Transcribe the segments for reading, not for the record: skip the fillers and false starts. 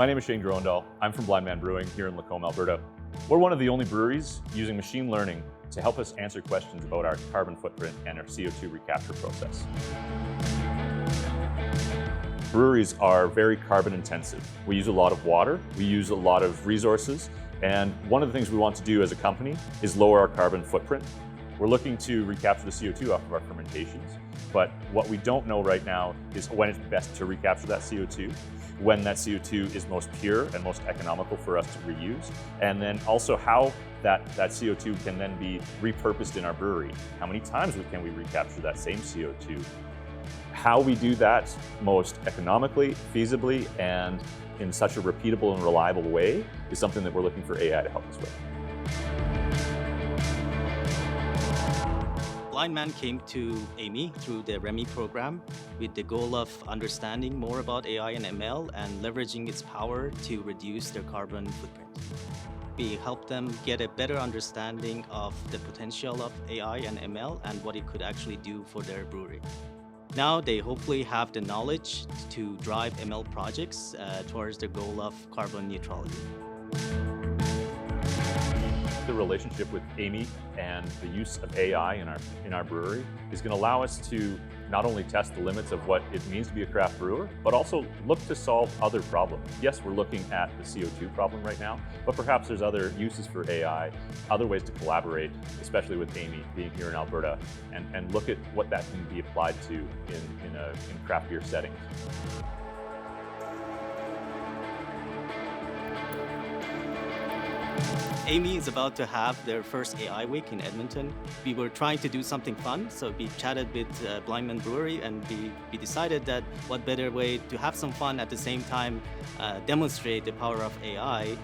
My name is Shane Groendahl. I'm from Blindman Brewing here in Lacombe, Alberta. We're one of the only breweries using machine learning to help us answer questions about our carbon footprint and our CO2 recapture process. Breweries are very carbon intensive. We use a lot of water, we use a lot of resources, and one of the things we want to do as a company is lower our carbon footprint. We're looking to recapture the CO2 off of our fermentations, but what we don't know right now is when it's best to recapture that CO2, when that CO2 is most pure and most economical for us to reuse, and then also how that CO2 can then be repurposed in our brewery. How many times can we recapture that same CO2? How we do that most economically, feasibly, and in such a repeatable and reliable way is something that we're looking for AI to help us with. Blindman came to Amii through the Amii program with the goal of understanding more about AI and ML and leveraging its power to reduce their carbon footprint. We helped them get a better understanding of the potential of AI and ML and what it could actually do for their brewery. Now they hopefully have the knowledge to drive ML projects towards their goal of carbon neutrality. The relationship with Amii and the use of AI in our brewery is going to allow us to not only test the limits of what it means to be a craft brewer, but also look to solve other problems. Yes, we're looking at the CO2 problem right now, but perhaps there's other uses for AI, other ways to collaborate, especially with Amii being here in Alberta, and look at what that can be applied to in craft beer settings. Amii is about to have their first AI week in Edmonton. We were trying to do something fun, so we chatted with Blindman Brewery and we decided that what better way to have some fun at the same time demonstrate the power of AI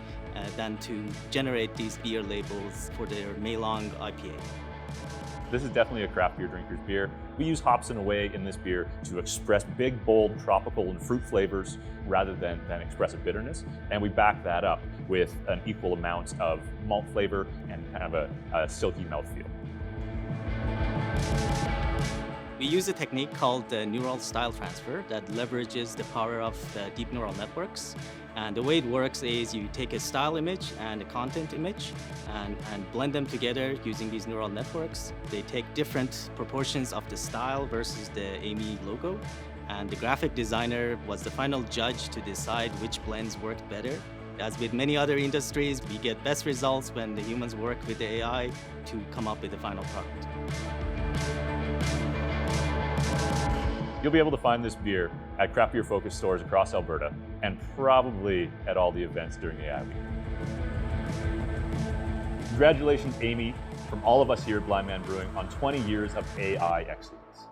than to generate these beer labels for their May Long IPA. This is definitely a craft beer drinker's beer. We use hops in a way in this beer to express big, bold, tropical and fruit flavors rather than express a bitterness. And we back that up with an equal amount of malt flavor and kind of a silky mouthfeel. We use a technique called the neural style transfer that leverages the power of the deep neural networks. And the way it works is you take a style image and a content image and blend them together using these neural networks. They take different proportions of the style versus the Amii logo. And the graphic designer was the final judge to decide which blends worked better. As with many other industries, we get best results when the humans work with the AI to come up with the final product. You'll be able to find this beer at craft beer focused stores across Alberta and probably at all the events during AI Week. Congratulations, Amii, from all of us here at Blindman Brewing on 20 years of AI excellence.